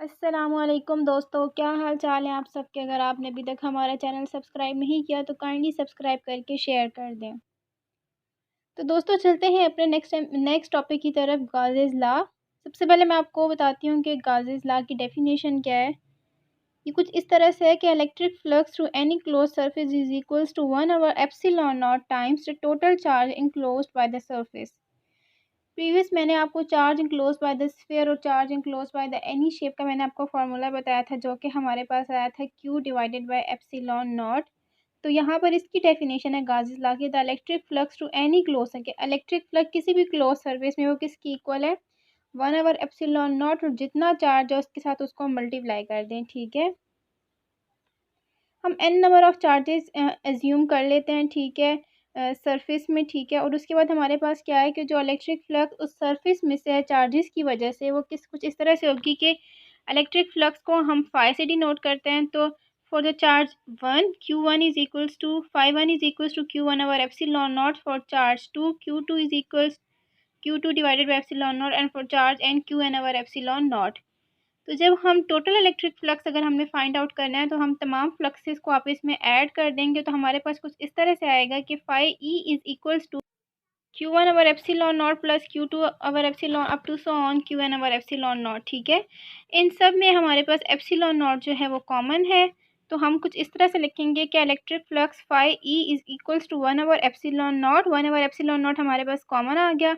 अस्सलामुअलैकुम दोस्तों, क्या हाल चाल है आप सबके। अगर आपने अभी तक हमारा चैनल सब्सक्राइब नहीं किया तो काइंडली सब्सक्राइब करके शेयर कर दें। तो दोस्तों चलते हैं अपने नेक्स्ट टॉपिक की तरफ, गाजेस लॉ। सबसे पहले मैं आपको बताती हूँ कि गाजेस लॉ की डेफिनेशन क्या है। ये कुछ इस तरह से है कि electric flux through any close surface is equals to 1 over epsilon not times the total charge enclosed by the surface. Previous मैंने आपको charge enclose by the sphere और charge enclose by the any shape का मैंने आपको formula बताया था, जो कि हमारे पास आया था Q divided by epsilon not. तो यहाँ पर इसकी डेफिनेशन है गाजिस लॉ की, the electric flux to any close है कि इलेक्ट्रिक फ्लक्स किसी भी क्लोज सर्फेस में वो किसकी इक्वल है, 1 ओवर एप्सिलॉन नॉट, और जितना चार्ज है उसके साथ उसको मल्टीप्लाई कर दें। ठीक है, हम n number of charges assume कर लेते हैं। ठीक है, सरफेस में। ठीक है, और उसके बाद हमारे पास क्या है कि जो इलेक्ट्रिक फ्लक्स उस सरफेस में से है चार्जेस की वजह से, वो कुछ इस तरह से होगी कि इलेक्ट्रिक फ्लक्स को हम फाई से डिनोट करते हैं। तो for the charge 1 Q1 is equals to phi 1 is equals to Q1 over epsilon not. For charge 2 Q2 is equals Q2 divided by epsilon not, and for charge n Qn over epsilon not. तो जब हम total electric flux अगर हमें find out करना है तो हम तमाम फ्लक्सेस को आपस में ऐड कर देंगे। तो हमारे पास कुछ इस तरह से आएगा कि phi E is equals to Q1 over epsilon not plus Q2 over epsilon up to so on Qn over epsilon not. ठीक है, इन सब में हमारे पास एप्सिलॉन नॉट जो है वो कॉमन है। तो हम कुछ इस तरह से लिखेंगे कि electric flux phi E is equals to 1 over epsilon not. 1 over epsilon not हमारे पास कॉमन आ गया,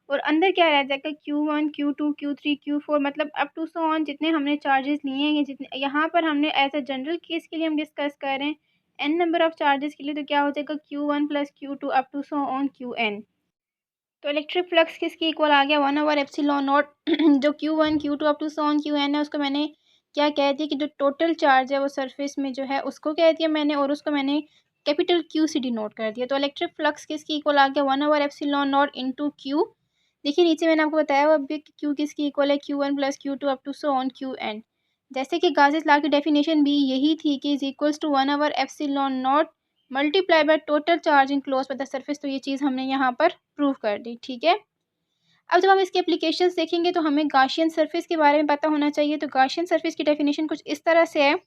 और अंदर क्या रह जाएगा, Q1 Q2 Q3 Q4, मतलब अप टू सो ऑन जितने हमने चार्जेस लिए हैं, ये जितने यहाँ पर हमने एज अ जनरल केस के लिए हम डिस्कस कर रहे हैं n नंबर ऑफ़ चार्जेस के लिए। तो क्या हो जाएगा, Q1 plus Q2 up to so on Qn। तो इलेक्ट्रिक फ्लक्स किसकी इक्वल आ गया, 1 ओवर एप्सिलॉन नॉट। जो Q1 Q2 up to so on Qn है, उसको मैंने क्या कह दिया कि जो टोटल चार्ज है वो सरफेस में जो है उसको कह दिया मैंने, और उसको मैंने कैपिटल Q से डिनोट कर दिया। तो इलेक्ट्रिक फ्लक्स किसकी इक्वल आ गया, 1 over epsilon not into Q। देखिए नीचे मैंने आपको बताया हुआ अभी कि Q किसकी इक्वल है, Q1 plus Q2 up to so on Qn। जैसे कि गाउस लॉ की डेफिनेशन भी यही थी कि is equals to 1 over epsilon not multiply by total charge enclosed by the surface. तो ये चीज़ हमने यहाँ पर प्रूव कर दी। ठीक है, अब जब हम इसके एप्लीकेशंस देखेंगे तो हमें गाशियन सरफेस के बारे में पता होना चाहिए। तो गाशियन सरफेस की डेफिनेशन कुछ इस तरह से है,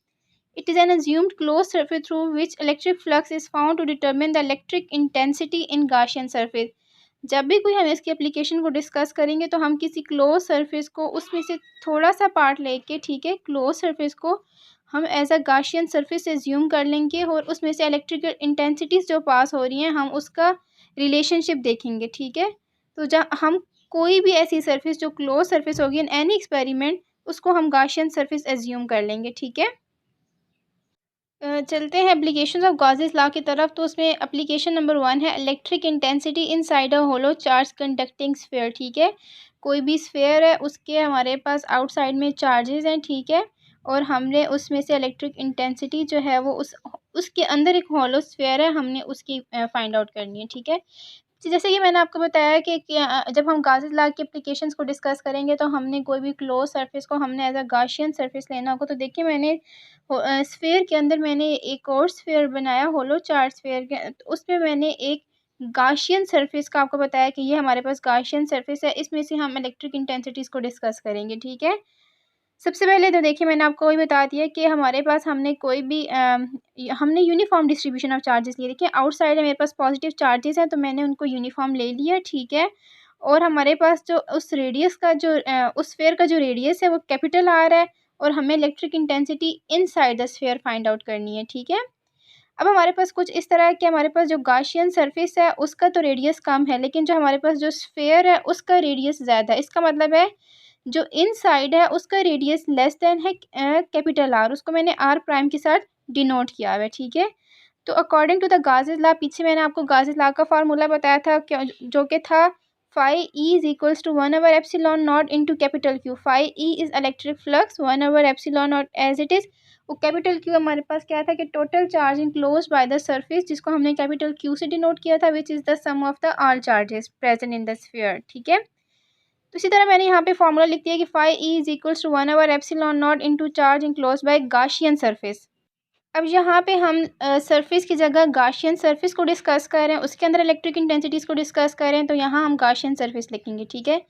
it is an assumed close surface through which electric flux is found to determine the electric intensity in Gaussian surface. जब भी कोई हम इसकी एप्लीकेशन को डिस्कस करेंगे तो हम किसी क्लोज सरफेस को उसमें से थोड़ा सा पार्ट लेके, ठीक है, क्लोज सरफेस को हम as a Gaussian surface assume कर लेंगे, और उसमें से इलेक्ट्रिकल इंटेंसिटीज़ जो पास हो रही हैं हम उसका रिलेशनशिप देखेंगे। ठीक है, तो जहाँ हम कोई भी ऐसी सरफेस जो क्लोज सरफेस होगी इन एनी एक्सपेरिमेंट, उसको हम गाशियन सरफेस एज्यूम कर लेंगे। ठीक है, चलते हैं एप्लीकेशन ऑफ गाउसेस लॉ की तरफ। तो उसमें एप्लीकेशन नंबर 1 है electric intensity inside a hollow charge conducting sphere. ठीक है, कोई भी स्फीयर है उसके हमारे पास आउटसाइड में चार्जेस हैं। ठीक है, और हमने उसमें से इलेक्ट्रिक इंटेंसिटी जो है वो उसके अंदर एक होलो स्फीयर है, हमने उसकी फाइंड आउट करनी है। ठीक है, जी, जैसे कि मैंने आपको बताया कि जब हम गाउस लॉ की एप्लीकेशंस को डिस्कस करेंगे तो हमने कोई भी क्लोज सरफेस को हमने एज अ गाशियन सरफेस लेना होगा। तो देखिए मैंने स्फीयर के अंदर मैंने एक और स्फीयर बनाया, होलो चार्ज स्फीयर के, तो उसमें मैंने एक गाशियन सरफेस का आपको बताया कि ये हमारे पास गाशियन सरफेस है, इसमें से हम इलेक्ट्रिक इंटेंसिटीज़ को डिस्कस करेंगे। ठीक है, सबसे पहले तो देखिए मैंने आपको वही बता दिया कि हमारे पास हमने कोई भी हमने यूनिफॉर्म डिस्ट्रीब्यूशन ऑफ चार्जेस लिए। देखिए आउटसाइड है मेरे पास पॉजिटिव चार्जेस हैं तो मैंने उनको यूनिफॉर्म ले लिया। ठीक है, और हमारे पास जो उस रेडियस का जो उस स्फीयर का जो रेडियस है वो कैपिटल आर है, और हमें electric intensity inside the sphere find out करनी है। ठीक है, अब हमारे पास कुछ इस तरह है कि हमारे पास जो गाशियन सरफेस है उसका तो रेडियस कम है, लेकिन जो हमारे पास जो स्फीयर है उसका रेडियस ज़्यादा है। इसका मतलब है जो इनसाइड है उसका रेडियस लेस देन है कैपिटल आर, उसको मैंने आर प्राइम के साथ डिनोट किया हुआ है। ठीक है, तो according to the Gauss law, पीछे मैंने आपको गाउस लॉ का फार्मूला बताया था जो कि था phi E is equals to 1 over epsilon not into capital Q. Phi E is electric flux, 1 over epsilon not as it is. वो कैपिटल क्यू हमारे पास क्या था कि total charge enclose by the surface, जिसको हमने कैपिटल क्यू से denote किया था, which is the sum of the all charges present in the sphere. ठीक है, तो इसी तरह मैंने यहाँ पे फॉर्मूला लिख दिया कि phi E is equals to 1 over epsilon not into charge enclose by Gaussian surface. अब यहाँ पे हम सरफेस की जगह गाशियन सरफेस को डिस्कस कर रहे हैं, उसके अंदर इलेक्ट्रिक इंटेंसिटीज़ को डिस्कस कर रहे हैं, तो यहाँ हम गाशियन सरफेस लिखेंगे। ठीक है,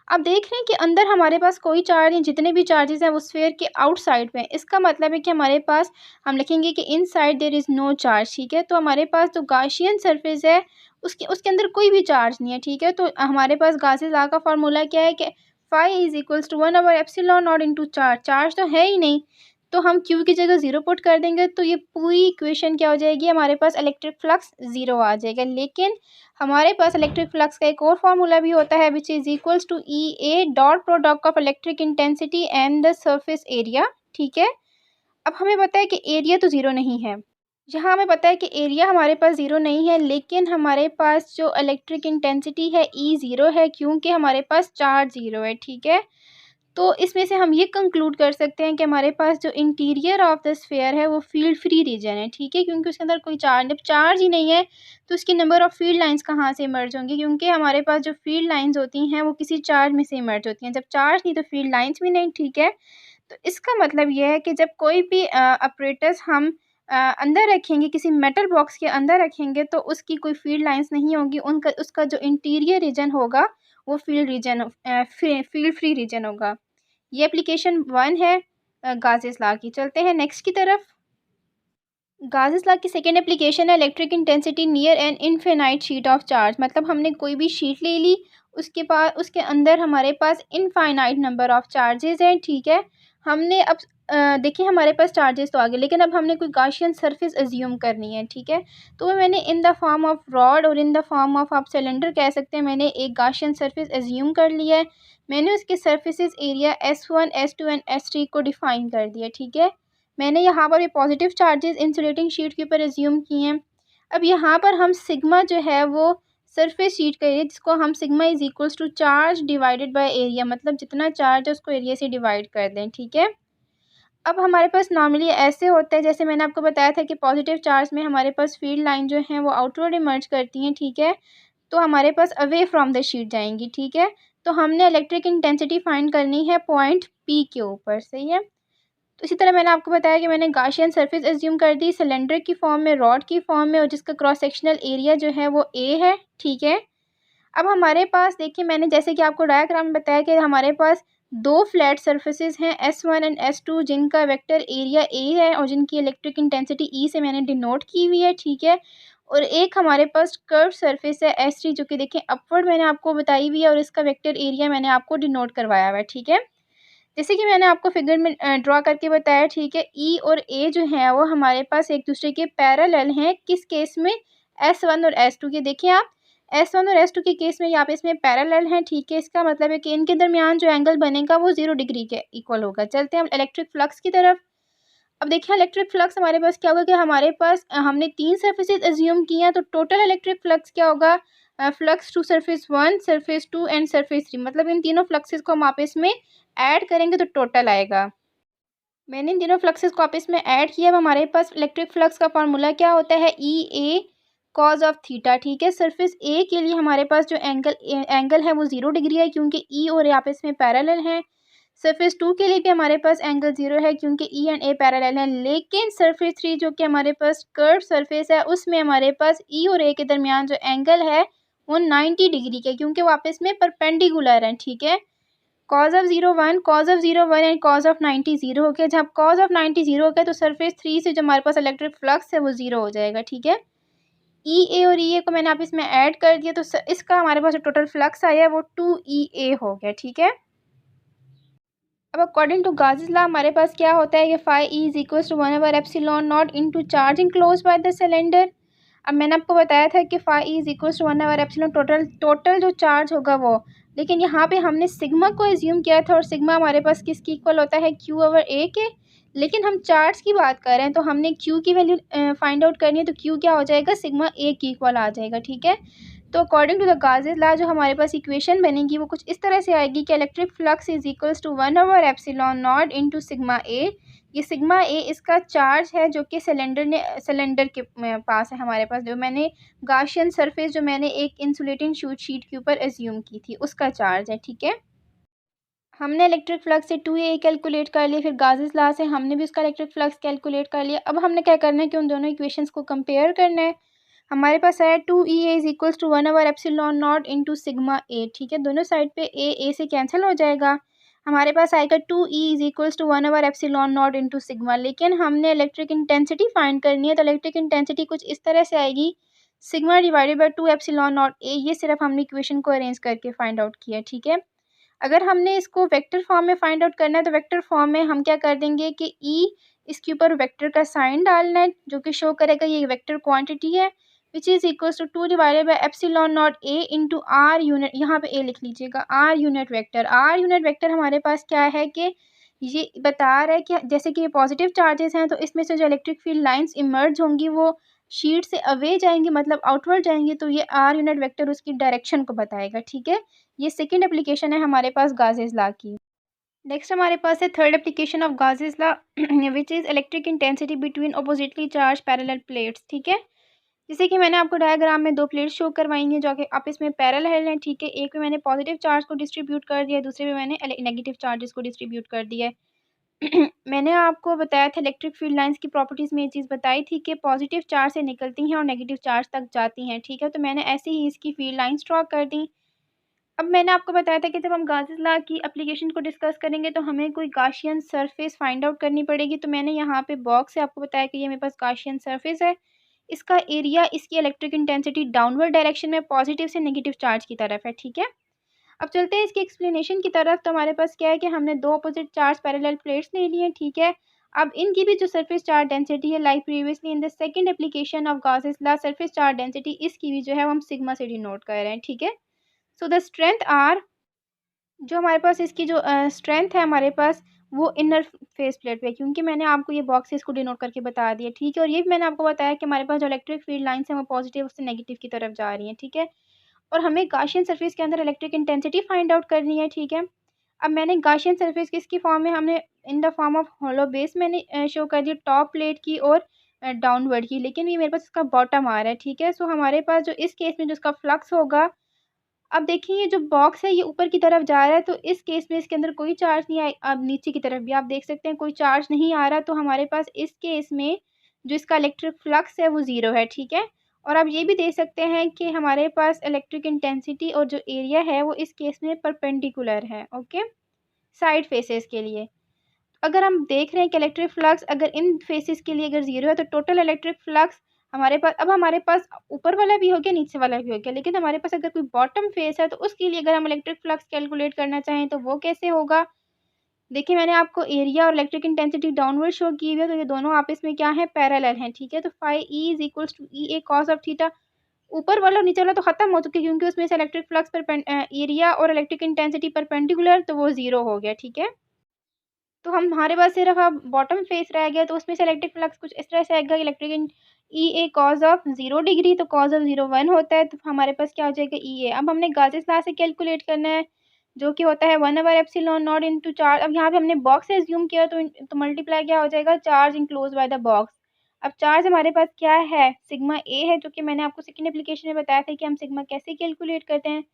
आप देख रहे हैं कि अंदर हमारे पास कोई चार्ज नहीं, जितने भी चार्जेस हैं वो स्फीयर के आउटसाइड पे हैं। इसका मतलब है कि हमारे पास, हम लिखेंगे कि inside there is no charge, ठीक है। तो हमारे पास जो गाउसियन सरफेस है उसके अंदर कोई भी चार्ज नहीं है, ठीक है। तो हमारे पास गाउस लॉ का फार्मूला क्या है कि phi is equals to one by epsilon not into charge. Charge तो है ही नहीं, तो हम क्यू की जगह ज़ीरो पुट कर देंगे तो ये पूरी इक्वेशन क्या हो जाएगी, हमारे पास इलेक्ट्रिक फ्लक्स ज़ीरो आ जाएगा। लेकिन हमारे पास इलेक्ट्रिक फ्लक्स का एक और फार्मूला भी होता है which is equals to E A dot product of electric intensity and the surface area, ठीक है। अब हमें पता है कि एरिया तो ज़ीरो नहीं है, यहाँ हमें पता है कि एरिया हमारे पास ज़ीरो नहीं है, लेकिन हमारे पास जो इलेक्ट्रिक इंटेंसिटी है ई ज़ीरो है, क्योंकि हमारे पास चार्ज ज़ीरो है, ठीक है। तो इसमें से हम ये कंक्लूड कर सकते हैं कि हमारे पास जो इंटीरियर ऑफ द स्फीयर है वो फील्ड फ्री रीजन है, ठीक है, क्योंकि उसके अंदर कोई चार्ज, जब चार्ज ही नहीं है तो उसकी नंबर ऑफ़ फील्ड लाइंस कहाँ से इमर्ज होंगी, क्योंकि हमारे पास जो फील्ड लाइंस होती हैं वो किसी चार्ज में से इमर्ज होती हैं। जब चार्ज नहीं तो फील्ड लाइंस भी नहीं, ठीक है। तो इसका मतलब ये है कि जब कोई भी ऑपरेटर्स हम अंदर रखेंगे, किसी मेटल बॉक्स के अंदर रखेंगे, तो उसकी कोई फील्ड लाइंस नहीं होंगी, उनका उसका जो इंटीरियर रीजन होगा वो फील्ड फ्री रीजन होगा। ये एप्लीकेशन 1 है गासेस लॉ की। चलते हैं नेक्स्ट की तरफ। गासेस लॉ की सेकेंड एप्लीकेशन है electric intensity near an infinite sheet of charge. मतलब हमने कोई भी शीट ले ली, उसके अंदर हमारे पास इनफाइनाइट नंबर ऑफ चार्जेस हैं, ठीक है। हमने अब देखिए हमारे पास चार्जेस तो आ गए, लेकिन अब हमने कोई गाशियन सरफेस अज्यूम करनी है, ठीक है। तो वो मैंने इन द फॉर्म ऑफ रॉड और इन द फॉर्म ऑफ आप सिलेंडर कह सकते हैं, मैंने एक गाशियन सरफेस अज्यूम कर लिया है। मैंने उसके surfaces area S1 S2 and S3 को डिफ़ाइन कर दिया, ठीक है। मैंने यहाँ पर ये पॉजिटिव चार्जेस इंसुलेटिंग शीट के ऊपर एज्यूम किए हैं। अब यहाँ पर हम सिग्मा जो है वो सरफेस शीट करिए, जिसको हम sigma is equals to charge divided by area, मतलब जितना चार्ज है उसको एरिया से डिवाइड कर दें, ठीक है। अब हमारे पास नॉर्मली ऐसे होता है, जैसे मैंने आपको बताया था कि पॉजिटिव चार्ज में हमारे पास फील्ड लाइन जो हैं वो आउटवर्ड इमर्ज करती हैं, ठीक है। तो हमारे pass away from the sheet जाएंगी, ठीक है। तो हमने इलेक्ट्रिक इंटेंसिटी फाइंड करनी है पॉइंट पी के ऊपर, सही है। तो इसी तरह मैंने आपको बताया कि मैंने गाशियन सरफेस एज्यूम कर दी सिलेंडर की फॉर्म में, रॉड की फॉर्म में, और जिसका क्रॉस सेक्शनल एरिया जो है वो ए है, ठीक है। अब हमारे पास देखिए, मैंने जैसे कि आपको डायग्राम में बताया कि हमारे पास दो फ्लैट सरफेसेस हैं S1 एंड S2, जिनका वेक्टर एरिया ए है और जिनकी इलेक्ट्रिक इंटेंसिटी ई से मैंने डिनोट की हुई है, ठीक है। और एक हमारे पास कर्व सरफेस है S3, जो कि देखिए अपवर्ड मैंने आपको बताई हुई है, और इसका वेक्टर एरिया मैंने आपको डिनोट करवाया हुआ है, ठीक है। जैसे कि मैंने आपको फिगर में ड्रा करके बताया, ठीक है। ई और ए जो है वो हमारे पास एक दूसरे के पैरेलल हैं, किस केस में, S1 और S2 के। देखिए आप, S1 और S2 के केस में यहाँ पे इसमें पैरेलल हैं, ठीक है। इसका मतलब है कि इनके दरमियान जो एंगल बनेगा वो 0 डिग्री के इक्वल होगा। चलते हैं हम इलेक्ट्रिक फ्लक्स की तरफ। अब देखिए इलेक्ट्रिक फ्लक्स हमारे पास क्या होगा कि हमारे पास हमने 3 सरफेसेस एज्यूम किए हैं, तो टोटल इलेक्ट्रिक फ्लक्स क्या होगा, flux to surface 1, surface 2 and surface 3, मतलब इन तीनों फ्लक्सेस को हम आपस में ऐड करेंगे तो टोटल आएगा। मैंने इन तीनों फ्लक्सेस को आपस में ऐड किया। अब हमारे पास इलेक्ट्रिक फ्लक्स का फार्मूला क्या होता है, ई ए कॉज ऑफ थीटा, ठीक है। सरफेस ए के लिए हमारे पास जो एंगल है वो 0 डिग्री है, क्योंकि ई और ए आपस में पैरेलल हैं। सरफेस 2 के लिए भी हमारे पास एंगल 0 है, क्योंकि ई एंड ए पैरेलल हैं। लेकिन सरफेस 3 जो कि हमारे पास कर्व सरफेस है, उसमें हमारे पास ई और ए के दरमियान जो एंगल है वो 90 डिग्री के, क्योंकि वो आपस में परपेंडिकुलर हैं, ठीक है। Cause of 0 1, cause of 0 1 and cause of 90 0 हो गया। जब कॉज ऑफ 90 0 हो गया तो सरफेस 3 से जो हमारे पास इलेक्ट्रिक फ्लक्स है वो 0 हो जाएगा, ठीक है। ई ए और ई ए को मैंने आप इसमें ऐड कर दिया, तो इसका हमारे पास जो टोटल फ्लक्स आया है वो 2 ई ए हो गया, ठीक है। अब अकॉर्डिंग टू गाउस लॉ हमारे पास क्या होता है कि phi E is equals to one by epsilon not into charge enclosed by the cylinder. अब मैंने आपको बताया था कि phi E is equals to one by epsilon, total जो चार्ज होगा वो, लेकिन यहाँ पे हमने सिग्मा को एज्यूम किया था, और सिग्मा हमारे पास किसकी इक्वल होता है, Q/A के। लेकिन हम चार्ज की बात कर रहे हैं, तो हमने Q की वैल्यू फाइंड आउट करनी है, तो Q क्या हो जाएगा, सिग्मा A की इक्वल आ जाएगा, ठीक है। तो according to the Gauss law जो हमारे पास इक्वेशन बनेगी वो कुछ इस तरह से आएगी कि electric flux is equals to one by epsilon not into sigma A. ये सिग्मा ए इसका चार्ज है जो कि सिलेंडर के पास है, हमारे पास जो मैंने गाशियन सरफेस जो मैंने एक इंसुलेटिंग शीट के ऊपर एज्यूम की थी उसका चार्ज है, ठीक है। हमने इलेक्ट्रिक फ्लक्स से 2a कैलकुलेट कर लिया, फिर गाउस लॉ से हमने भी उसका इलेक्ट्रिक फ्लक्स कैलकुलेट कर लिया। अब हमने क्या करना है कि उन दोनों इक्वेशंस को कंपेयर करना है। हमारे पास है 2EA is equals to one by epsilon not into sigma A. ठीक है, दोनों साइड पे ए से कैंसिल हो जाएगा। हमारे पास आएगा 2E is equals to one by epsilon not into sigma. लेकिन हमने इलेक्ट्रिक इंटेंसिटी फाइंड करनी है, तो इलेक्ट्रिक इंटेंसिटी कुछ इस तरह से आएगी, sigma divided by 2 epsilon not ए। ये सिर्फ हमने इक्वेशन को अरेंज करके फाइंड आउट किया। ठीक है, अगर हमने इसको वेक्टर फॉर्म में फाइंड आउट करना है, तो वेक्टर फॉर्म में हम क्या कर देंगे कि इसके ऊपर वेक्टर का साइन डालना है, जो कि शो करेगा ये वेक्टर क्वांटिटी है, which is equals to 2 divided by epsilon not A into r unit. यहाँ पे ए लिख लीजिएगा, r unit vector. R unit vector हमारे पास क्या है कि ये बता रहा है कि जैसे कि ये पॉजिटिव चार्जेस हैं, तो इसमें से जो इलेक्ट्रिक फील्ड लाइंस इमर्ज होंगी वो शीट से अवे जाएंगी, मतलब आउटवर्ड जाएंगी, तो ये आर यूनिट वेक्टर उसकी डायरेक्शन को बताएगा। ठीक है, ये सेकंड एप्लीकेशन है हमारे पास गाजेस लॉ की। नेक्स्ट हमारे पास है third application of Gauss's law, which is electric intensity between oppositely charge parallel plates. ठीक है, जैसे कि मैंने आपको डायग्राम में दो प्लेट्स शो करवाई हैं जो कि आप इसमें पैरेलल हैं। ठीक है, एक में मैंने पॉजिटिव चार्ज को डिस्ट्रीब्यूट कर दिया, दूसरे में मैंने नेगेटिव चार्जेस को डिस्ट्रीब्यूट कर दिया है। मैंने आपको बताया था इलेक्ट्रिक फील्ड लाइंस की प्रॉपर्टीज़ में ये चीज़ बताई थी कि पॉजिटिव चार्ज से निकलती हैं और नेगेटिव चार्ज तक जाती हैं। ठीक है, तो मैंने ऐसे ही इसकी फील्ड लाइंस ड्रॉ कर दी। अब मैंने आपको बताया था कि जब हम गाउस लॉ की एप्लीकेशन को डिस्कस करेंगे तो हमें कोई गाउसियन सरफेस फाइंड आउट करनी पड़ेगी। तो मैंने यहाँ पे बॉक्स से आपको बताया कि ये मेरे पास गाउसियन सरफेस है, इसका एरिया इसकी इलेक्ट्रिक इंटेंसिटी डाउनवर्ड डायरेक्शन में पॉजिटिव से नेगेटिव चार्ज की तरफ है। ठीक है, अब चलते हैं इसकी एक्सप्लेनेशन की तरफ। तो हमारे पास क्या है कि हमने दो अपोजिट चार्ज पैरेलल प्लेट्स ले लिए हैं। ठीक है, अब इनकी भी जो सरफेस चार्ज डेंसिटी है, like previously in the second application of Gauss law, surface charge density इसकी भी जो है वो हम सिग्मा से डिनोट कर रहे हैं। ठीक है, सो द स्ट्रेंथ आर, जो हमारे पास इसकी जो स्ट्रेंथ है हमारे पास वो इनर फेस प्लेट पे, क्योंकि मैंने आपको ये बॉक्स इसको डिनोट करके बता दिया। ठीक है, और ये भी मैंने आपको बताया कि हमारे पास जो इलेक्ट्रिक फील्ड लाइंस हैं वो पॉजिटिव से नेगेटिव की तरफ जा रही हैं। ठीक है, और हमें गाउसियन सरफेस के अंदर इलेक्ट्रिक इंटेंसिटी फाइंड आउट करनी है। ठीक है, अब मैंने गाउसियन सरफेस किसकी फॉर्म में, हमने in the form of hollow base मैंने शो कर दिया टॉप प्लेट की और डाउनवर्ड की, लेकिन ये मेरे पास इसका बॉटम आ रहा है। ठीक है, सो हमारे पास जो इस केस में जो इसका फ्लक्स होगा, अब देखिए ये जो बॉक्स है ये ऊपर की तरफ जा रहा है, तो इस केस में इसके अंदर कोई चार्ज नहीं आए। अब नीचे की तरफ भी आप देख सकते हैं कोई चार्ज नहीं आ रहा, तो हमारे पास इस केस में जो इसका इलेक्ट्रिक फ्लक्स है वो ज़ीरो है। ठीक है, और आप ये भी देख सकते हैं कि हमारे पास इलेक्ट्रिक इंटेंसिटी और जो एरिया है वो इस केस में परपेंडिकुलर है। ओके, साइड फेसेस के लिए अगर हम देख रहे हैं कि इलेक्ट्रिक फ्लक्स अगर इन फेसेस के लिए अगर ज़ीरो है, तो टोटल इलेक्ट्रिक फ्लक्स हमारे पास, अब हमारे पास ऊपर वाला भी हो गया नीचे वाला भी हो गया, लेकिन हमारे पास अगर कोई बॉटम फेस है तो उसके लिए अगर हम इलेक्ट्रिक फ्लक्स कैलकुलेट करना चाहें तो वो कैसे होगा। देखिए मैंने आपको एरिया और इलेक्ट्रिक इंटेंसिटी डाउनवर्ड शो की हुई है, तो ये दोनों आपस में क्या है, पैरेलल हैं। ठीक है, तो phi E is equals to E A cos of theta. ऊपर वाला और नीचे वाला तो खत्म हो चुके क्योंकि उसमें से इलेक्ट्रिक फ्लक्स पर एरिया और इलेक्ट्रिक इंटेंसिटी परपेंडिकुलर, तो वो ज़ीरो हो गया। ठीक है, तो हमारे पास सिर्फ अब बॉटम फेस रह गया, तो उसमें से इलेक्ट्रिक फ्लक्स कुछ इस तरह से आएगा, electric in E A cause of 0 degree, तो कॉज ऑफ 0 1 होता है, तो हमारे पास क्या हो जाएगा ई ए। अब हमने गाउस लॉ से कैलकुलेट करना है, जो कि होता है 1/एप्सिलॉन नॉट इंटू चार्ज। अब यहाँ पे हमने बॉक्स से एज्यूम किया, तो मल्टीप्लाई क्या हो जाएगा, charge enclose by the box. अब चार्ज हमारे पास क्या है, सिग्मा ए है, जो कि मैंने आपको सेकंड एप्लीकेशन में बताया था कि हम सिग्मा कैसे कैलकुलेट करते हैं।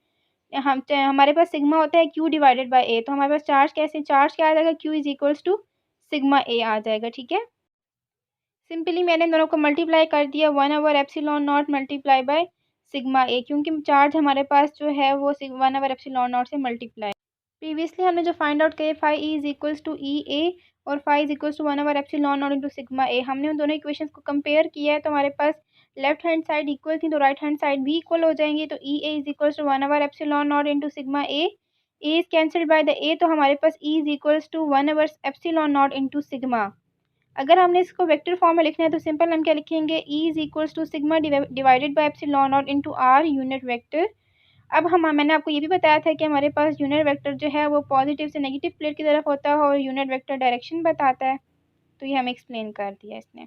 हमारे पास सिग्मा होता है क्यू डिवाइडेड बाय ए, तो हमारे पास चार्ज क्या आ जाएगा, Q is equals to sigma A आ जाएगा। ठीक है, सिंपली मैंने इन दोनों को मल्टीप्लाई कर दिया, one by epsilon not multiply by sigma A, क्योंकि चार्ज हमारे पास जो है वो 1/एप्सिलॉन नॉट से मल्टीप्लाई। प्रीवियसली हमने जो फाइंड आउट किए phi E is equals to E A और phi is equals to one by epsilon not into sigma A, हमने उन दोनों इक्वेशंस को कंपेयर किया है, तो हमारे पास लेफ्ट हैंड साइड इक्वल थी तो राइट हैंड साइड भी इक्वल हो जाएंगी। तो E A is equals to one by epsilon not into sigma A is cancelled by the A, तो हमारे पास E is equals to one by epsilon not into sigma. अगर हमने इसको वेक्टर फॉर्म में लिखना है तो सिंपल हम क्या लिखेंगे, E is equals to sigma divided by epsilon not into r unit vector. अब मैंने आपको ये भी बताया था कि हमारे पास यूनिट वेक्टर जो है वो पॉजिटिव से नेगेटिव प्लेट की तरफ होता है और यूनिट वेक्टर डायरेक्शन बताता है, तो ये हमें एक्सप्लेन कर दिया इसने।